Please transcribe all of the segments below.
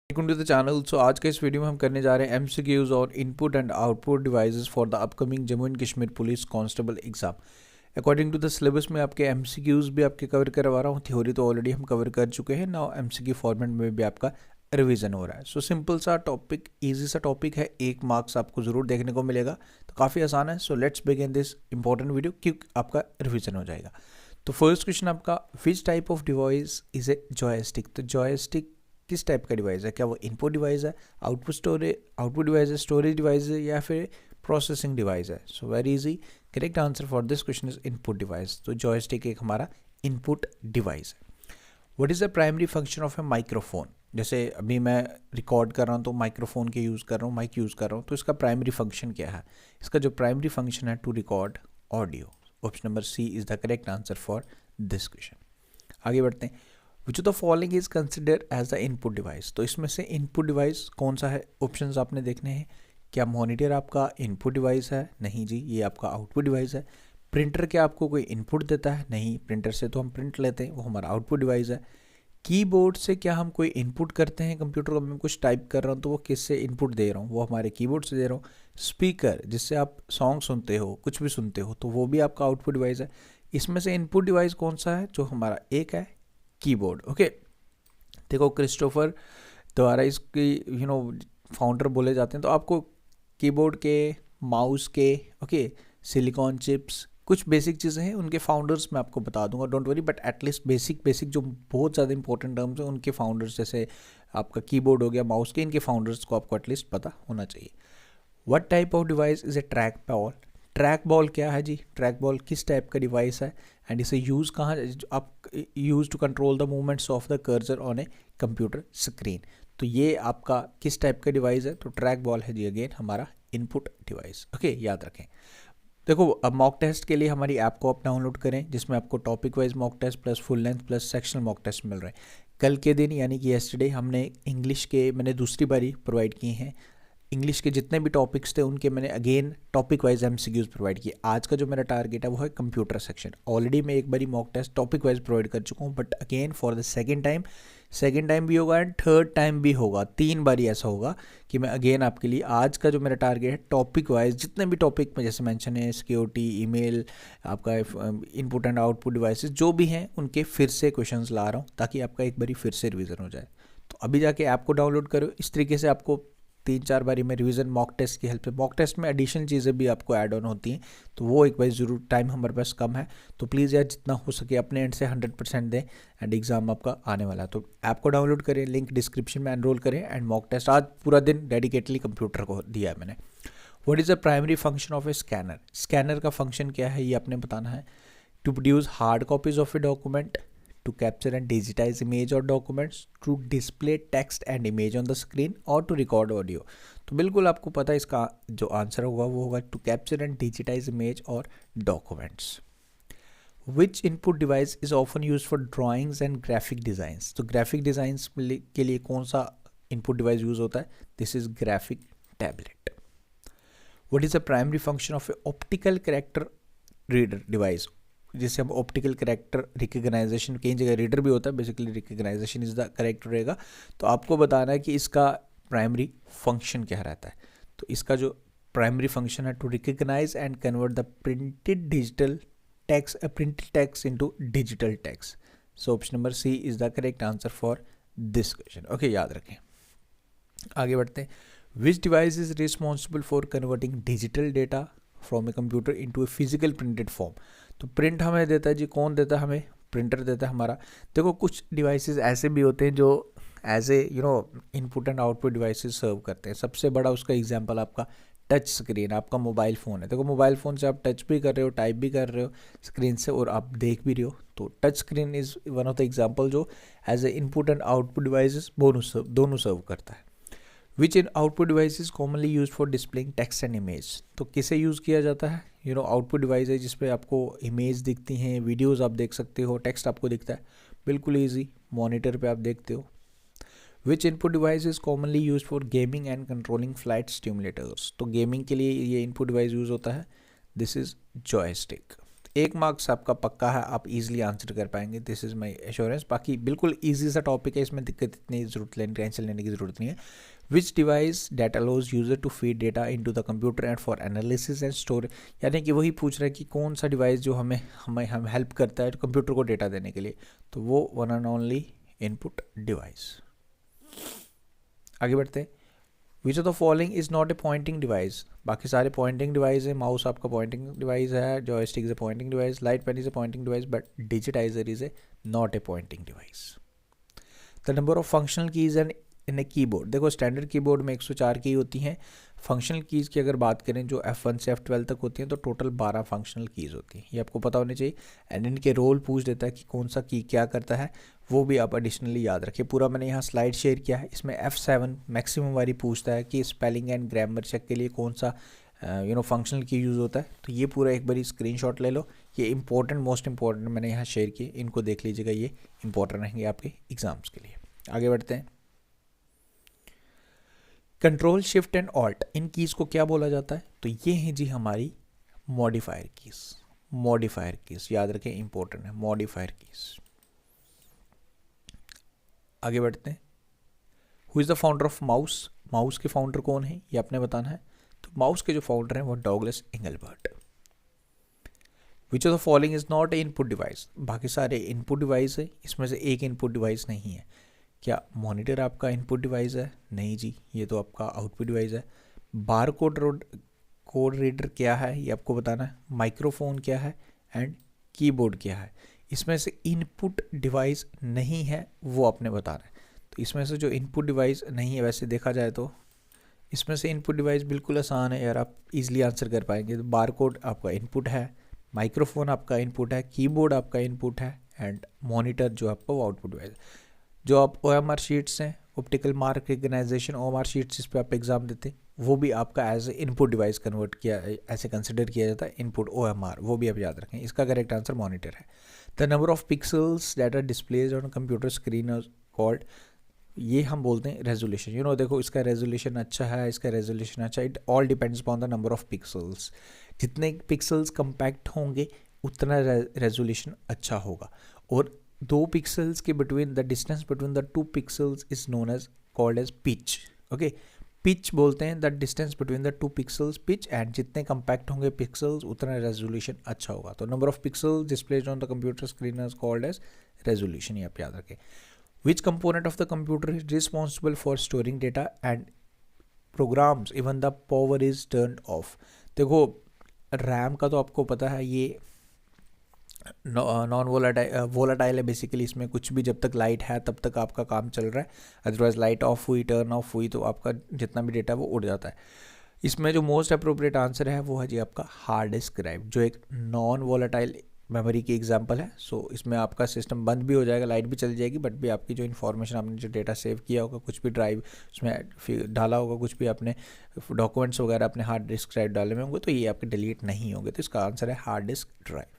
Welcome to the channel. So आज के इस वीडियो में हम करने जा रहे हैं MCQs और input and output devices for the upcoming Jammu and Kashmir police constable exam. According to the syllabus में आपके MCQs भी आपके कवर करवा रहा हूँ। थ्योरी तो ऑलरेडी हम कवर कर चुके हैं, नाउ MCQ फॉर्मेट में भी आपका रिवीजन हो रहा है। सो सिंपल सा टॉपिक, ईजी सा टॉपिक है, 1 मार्क्स आपको ज़रूर देखने को मिलेगा, तो काफ़ी आसान है। So let's begin this important video, क्योंकि आपका रिवीजन हो जाएगा। तो फर्स्ट क्वेश्चन आपका, which type of device is A joystick. तो जॉयस्टिक किस टाइप का डिवाइस है? क्या वो इनपुट डिवाइस है, आउटपुट डिवाइस है, स्टोरेज डिवाइस है, या फिर प्रोसेसिंग डिवाइस है? So very easy, correct answer for this question is input device. तो जॉयस्टिक एक हमारा इनपुट डिवाइस है। What is the primary function of A microphone? जैसे अभी मैं रिकॉर्ड कर रहा हूँ तो माइक्रोफोन के यूज़ कर रहा हूँ, माइक यूज़ कर रहा हूँ, तो इसका प्राइमरी फंक्शन क्या है? इसका जो प्राइमरी फंक्शन है, to record audio. Option number C is the correct answer for this question. आगे बढ़ते हैं। Which of the following is considered as the input device. तो इसमें से इनपुट डिवाइस कौन सा है? ऑप्शंस आपने देखने हैं। क्या मॉनिटर आपका इनपुट डिवाइस है? नहीं जी, ये आपका आउटपुट डिवाइस है। प्रिंटर क्या आपको कोई इनपुट देता है? नहीं, प्रिंटर से तो हम प्रिंट लेते हैं, वो हमारा आउटपुट डिवाइस है। कीबोर्ड से क्या हम कोई इनपुट करते हैं? कंप्यूटर को मैं कुछ टाइप कर रहा हूँ तो वो किससे इनपुट दे रहा हूँ? वो हमारे कीबोर्ड से दे रहा हूँ। स्पीकर, जिससे आप सॉन्ग सुनते हो, कुछ भी सुनते हो, तो वो भी आपका आउटपुट डिवाइस है। इसमें से इनपुट डिवाइस कौन सा है? जो हमारा एक है, कीबोर्ड। ओके, देखो क्रिस्टोफर द्वारा इसकी फाउंडर बोले जाते हैं, तो आपको कीबोर्ड के, माउस के, ओके, सिलिकॉन चिप्स, कुछ बेसिक चीज़ें हैं, उनके फाउंडर्स मैं आपको बता दूंगा, don't worry, but at least basic जो बहुत ज़्यादा इंपॉर्टेंट टर्म्स हैं उनके फाउंडर्स, जैसे आपका कीबोर्ड हो गया, माउस के, इनके फाउंडर्स को आपको एटलीस्ट पता होना चाहिए। What type of device is a trackball? Trackball क्या है जी? ट्रैक बॉल किस टाइप का डिवाइस है एंड इसे यूज़ कहाँ? आप use to control the movements of the cursor on a computer screen. तो ये आपका किस टाइप का डिवाइस है? तो ट्रैक बॉल है जी, अगेन हमारा इनपुट डिवाइस। ओके, याद रखें। देखो, अब मॉक टेस्ट के लिए हमारी ऐप को आप डाउनलोड करें, जिसमें आपको topic wise mock test plus full length plus sectional mock test मिल रहे हैं। कल के दिन यानी कि येस्टरडे हमने इंग्लिश के मैंने दूसरी बारी प्रोवाइड किए हैं। इंग्लिश के जितने भी टॉपिक्स थे उनके मैंने again topic wise MCQs provide किए। आज का जो मेरा टारगेट है वो है कंप्यूटर सेक्शन। ऑलरेडी मैं एक बारी mock test topic wise provide कर चुका हूँ, but again for the second time भी होगा एंड थर्ड टाइम भी होगा। 3 बारी ऐसा होगा कि मैं अगेन आपके लिए आज का जो मेरा टारगेट है टॉपिक वाइज, जितने भी टॉपिक में जैसे मेंशन है, सिक्योरिटी, ईमेल, आपका इनपुट एंड आउटपुट डिवाइसेस जो भी हैं, उनके फिर से क्वेश्चंस ला रहा हूँ ताकि आपका एक बारी फिर से रिवीजन हो जाए। तो अभी जाके ऐप को डाउनलोड करो। इस तरीके से आपको 3-4 बारी में रिवीजन मॉक टेस्ट की हेल्प से, मॉक टेस्ट में एडिशनल चीज़ें भी आपको ऐड ऑन होती हैं, तो वो एक बार ज़रूर, टाइम हमारे पास कम है, तो प्लीज़ यार जितना हो सके अपने एंड से 100% दें एंड एग्जाम आपका आने वाला है। तो ऐप को डाउनलोड करें, लिंक डिस्क्रिप्शन में एनरोल करें एंड मॉक टेस्ट आज पूरा दिन डेडिकेटली कंप्यूटर को दिया है मैंने। What is the primary function of a scanner? Scanner का फंक्शन क्या है ये आपने बताना है। To produce hard copies of a document, to capture and digitize image or documents, to display text and image on the screen, or to record audio। तो बिल्कुल आपको पता है इसका जो आंसर होगा वो होगा to capture and digitize image or documents। Which input device is often used for drawings and graphic designs? तो graphic designs के लिए कौन सा input device यूज होता है? This is graphic tablet। What is the primary function of a optical character reader device? जिससे हम optical character recognisation, कई जगह रीडर भी होता है, basically recognisation is the correct रहेगा। तो आपको बताना है कि इसका प्राइमरी फंक्शन क्या रहता है। तो इसका जो प्राइमरी फंक्शन है, to recognise and convert the printed text into digital text. So option number C is the correct answer for this question. Okay, याद रखें। आगे बढ़ते हैं। Which device is responsible for converting digital data from a computer into a physical printed form? तो print हमें देता है जी, कौन देता है हमें? प्रिंटर देता है हमारा। देखो, कुछ डिवाइसेस ऐसे भी होते हैं जो as a input and output devices serve करते हैं। सबसे बड़ा उसका एग्जांपल आपका टच स्क्रीन, आपका मोबाइल फ़ोन है। देखो, मोबाइल फ़ोन से आप टच भी कर रहे हो, टाइप भी कर रहे हो स्क्रीन से, और आप देख भी रहे हो। तो touch screen is one of the example जो as a input and output devices दोनों सर्व करता है। Which in output device is commonly use for displaying text and image? तो किसे यूज़ किया जाता है? आउटपुट डिवाइस है जिसपे आपको इमेज दिखती हैं, वीडियोस आप देख सकते हो, टेक्स्ट आपको दिखता है। बिल्कुल ईजी, मॉनिटर पे आप देखते हो। Which input device is commonly use for gaming and controlling flight stimulators? तो गेमिंग के लिए ये इनपुट डिवाइस यूज होता है, दिस इज जॉयस्टिक। 1 मार्क्स आपका पक्का है, आप इजीली आंसर कर पाएंगे, दिस इज़ माय एश्योरेंस। बाकी बिल्कुल इजी सा टॉपिक है, इसमें दिक्कत इतनी ज़रूरत लेने टेंशन लेने की ज़रूरत नहीं है। Which device data allows user to feed data into the computer and for analysis and store, यानी कि वही पूछ रहा है कि कौन सा डिवाइस जो हमें हम हेल्प करता है कंप्यूटर को डेटा देने के लिए, तो वो one and only input device. आगे बढ़ते हैं। Which of the following is not a pointing device, बाकी सारे पॉइंटिंग डिवाइस है, माउस आपका पॉइंटिंग डिवाइस है, joystick is a pointing device, light pen is a pointing device, but digitiser is a not a pointing device. The number of functional keys and in a keyboard, देखो standard keyboard में 104 की होती हैं, functional keys की अगर बात करें जो F1 से F12 तक होती हैं तो टोटल 12 फंक्शनल कीज़ होती हैं, ये आपको पता होनी चाहिए। एंड इनके रोल पूछ देता है कि कौन सा की क्या करता है, वो भी आप एडिशनली याद रखिए। पूरा मैंने यहाँ स्लाइड शेयर किया है, इसमें F7 मैक्सिमम वारी पूछता है कि स्पेलिंग एंड ग्रामर चेक के लिए कौन सा फंक्शनल की यूज़ होता है, तो ये पूरा एक बारी स्क्रीनशॉट ले लो। ये इंपॉर्टेंट मोस्ट इंपॉर्टेंट मैंने यहाँ शेयर किए, इनको देख लीजिएगा, ये इंपॉर्टेंट रहेंगे आपके एग्जाम्स के लिए। आगे बढ़ते हैं। Control shift and alt, in keys को क्या बोला जाता है, तो ये हैं जी हमारी मॉडिफायर कीज़। मॉडिफायर कीज़ याद रखें, इंपॉर्टेंट है मॉडिफायर कीज़। आगे बढ़ते हैं। Who is the founder of mouse, mouse के फाउंडर कौन है ये आपने बताना है, तो माउस के जो फाउंडर हैं वो Douglas Engelbart. Which of the following is not a input device, बाकी सारे इनपुट डिवाइस है, इसमें से एक इनपुट डिवाइस नहीं है। क्या मॉनिटर आपका इनपुट डिवाइस है, नहीं जी, ये तो आपका आउटपुट डिवाइस है। बार कोड रीडर क्या है ये आपको बताना है, माइक्रोफोन क्या है एंड कीबोर्ड क्या है। इसमें से इनपुट डिवाइस नहीं है वो आपने बताना है, तो इसमें से जो इनपुट डिवाइस नहीं है, वैसे देखा जाए तो इसमें से इनपुट डिवाइस बिल्कुल आसान है यार, आप इजीली आंसर कर पाएंगे। तो बार कोड आपका इनपुट है, माइक्रोफोन आपका इनपुट है, कीबोर्ड आपका इनपुट है एंड मॉनिटर जो आपका वो आउटपुट डिवाइस है। जो आप OMR शीट्स हैं, optical mark recognition OMR sheets, जिस पे आप एग्जाम देते हैं, वो भी आपका as a input device convert किया, ऐसे कंसिडर किया जाता है, इनपुट OMR, वो भी आप याद रखें। इसका करेक्ट आंसर मॉनिटर है। The number of pixels that are displays on computer screen called, ये हम बोलते हैं रेजोल्यूशन। देखो इसका रेजोल्यूशन अच्छा है, इसका रेजोल्यूशन अच्छा है, it all depends upon the number of pixels. जितने पिक्सल्स कंपैक्ट होंगे उतना रेजोल्यूशन अच्छा होगा। और 2 पिक्सल्स के between, the distance between the 2 pixels is known as called as pitch. Okay, pitch बोलते हैं the distance between the 2 pixels, pitch. And जितने कंपैक्ट होंगे पिक्सल्स उतना रेजोल्यूशन अच्छा होगा। तो number of pixels displayed on the computer screen is called as resolution, ये आप याद रखें। Which component of the computer is responsible for storing data and programs even the power is turn off. देखो RAM का तो आपको पता है, ये नॉन वोलाटाइल है बेसिकली, इसमें कुछ भी जब तक लाइट है तब तक आपका काम चल रहा है, अदरवाइज लाइट ऑफ हुई, टर्न ऑफ हुई तो आपका जितना भी डेटा वो उड़ जाता है। इसमें जो मोस्ट अप्रोप्रिएट आंसर है वो है जी आपका हार्ड डिस्क ड्राइव, जो एक नॉन वोलाटाइल मेमोरी की एग्जांपल है। सो इसमें आपका सिस्टम बंद भी हो जाएगा, लाइट भी चल जाएगी, बट भी आपकी जो इन्फॉर्मेशन, आपने जो डेटा सेव किया होगा, कुछ भी ड्राइव उसमें डाला होगा, कुछ भी आपने डॉक्यूमेंट्स वगैरह अपने हार्ड डिस्क ड्राइव डाले में होंगे, तो ये आपके डिलीट नहीं होंगे। तो इसका आंसर है hard disk drive.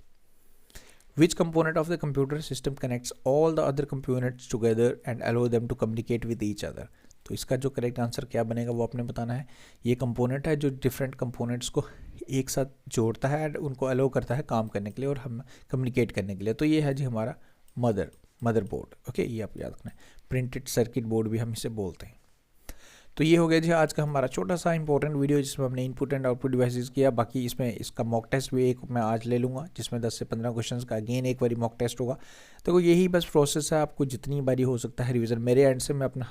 Which component of the computer system connects all the other components together and allow them to communicate with each other? तो इसका जो करेक्ट आंसर क्या बनेगा वो आपने बताना है। ये कंपोनेंट है जो डिफरेंट कंपोनेंट्स को एक साथ जोड़ता है एंड उनको अलाउ करता है काम करने के लिए और हम कम्युनिकेट करने के लिए। तो ये है जी हमारा मदरबोर्ड। ओके, ये आप याद रखना है। प्रिंटेड सर्किट बोर्ड भी हम इसे बोलते हैं। तो ये हो गया जी आज का हमारा छोटा सा इंपॉर्टेंट वीडियो, जिसमें हमने इनपुट एंड आउटपुट डिवाइसेस किया। बाकी इसमें इसका मॉक टेस्ट भी एक मैं आज ले लूँगा, जिसमें 10 से 15 क्वेश्चंस का अगेन एक बारी मॉक टेस्ट होगा। तो यही बस प्रोसेस है, आपको जितनी बारी हो सकता है रिवीजन। मेरे एंड से मैं अपना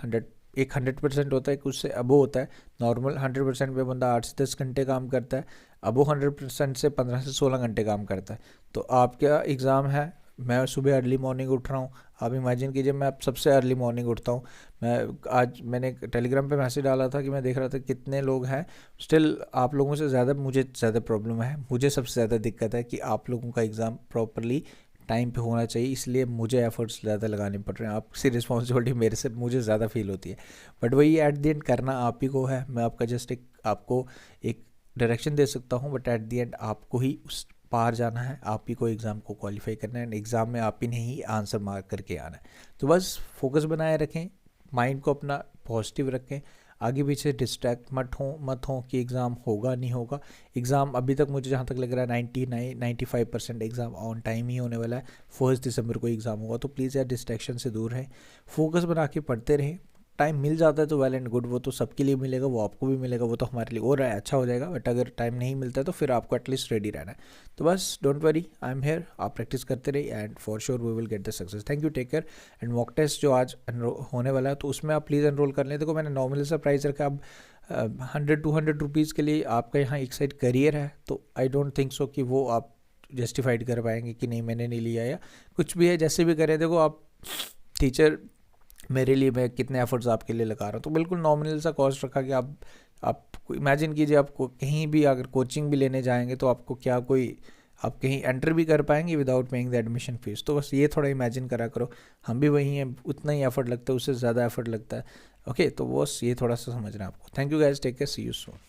100% होता है, कुछ से अबो होता है। नॉर्मल 100% पे बंदा 8 से 10 घंटे काम करता है, अबो 100% से 15 से 16 घंटे काम करता है। तो आपका एग्ज़ाम है, मैं सुबह अर्ली मॉर्निंग उठ रहा हूँ, आप इमेजिन कीजिए मैं अब सबसे अर्ली मॉर्निंग उठता हूँ। मैंने टेलीग्राम पे मैसेज डाला था कि मैं देख रहा था कितने लोग हैं, स्टिल आप लोगों से ज़्यादा मुझे ज़्यादा प्रॉब्लम है, मुझे सबसे ज़्यादा दिक्कत है कि आप लोगों का एग्ज़ाम प्रॉपरली टाइम पे होना चाहिए, इसलिए मुझे एफर्ट्स ज़्यादा लगाने पड़ रहे हैं। आपसी रिस्पॉन्सिबिलिटी मेरे से मुझे ज़्यादा फील होती है, बट वही एट द एंड करना आप ही को है। मैं आपका जस्ट आपको एक डायरेक्शन दे सकता हूँ, बट एट द एंड आपको ही उस पार जाना है, आप ही को एग्ज़ाम को क्वालिफाई करना है। एग्ज़ाम में आप ही ने ही आंसर मार्क करके आना है। तो बस फोकस बनाए रखें, माइंड को अपना पॉजिटिव रखें, आगे पीछे डिस्ट्रैक्ट मत हो कि एग्ज़ाम होगा नहीं होगा। एग्ज़ाम अभी तक मुझे जहाँ तक लग रहा है 95% एग्ज़ाम ऑन टाइम ही होने वाला है। 1 दिसंबर को एग्ज़ाम होगा, तो प्लीज़ यार डिस्ट्रैक्शन से दूर रहें, फोकस बना के पढ़ते रहें। टाइम मिल जाता है तो वेल एंड गुड, वो तो सबके लिए मिलेगा, वो आपको भी मिलेगा, वो तो हमारे लिए और अच्छा हो जाएगा। बट अगर टाइम नहीं मिलता है तो फिर आपको एटलीस्ट रेडी रहना है। तो बस don't worry, I am here, आप प्रैक्टिस करते रहिए and for sure we will get the success. Thank you, take care. And mock test जो आज होने वाला है तो उसमें आप प्लीज़ एनरोल कर लें। देखो मैंने नॉमिनल सा प्राइस रखा, अब 100-200 रुपीज़ के लिए आपका यहाँ एक साइड करियर है, तो आई डोंट थिंक सो कि वो आप जस्टिफाइड कर पाएंगे कि नहीं मैंने नहीं लिया या कुछ भी है। जैसे भी करें, देखो आप टीचर, मेरे लिए मैं कितने एफर्ट्स आपके लिए लगा रहा हूँ, तो बिल्कुल नॉमिनल सा कॉस्ट रखा कि आप इमेजिन कीजिए, आपको कहीं भी अगर कोचिंग भी लेने जाएंगे तो आपको क्या कोई आप कहीं एंटर भी कर पाएंगे without paying the admission fees. तो बस ये थोड़ा इमेजिन करा करो, हम भी वही हैं, उतना ही एफर्ट लगता है, उससे ज़्यादा एफर्ट लगता है। ओके, तो बस ये थोड़ा सा समझना है आपको। Thank you guys, take care, see you soon.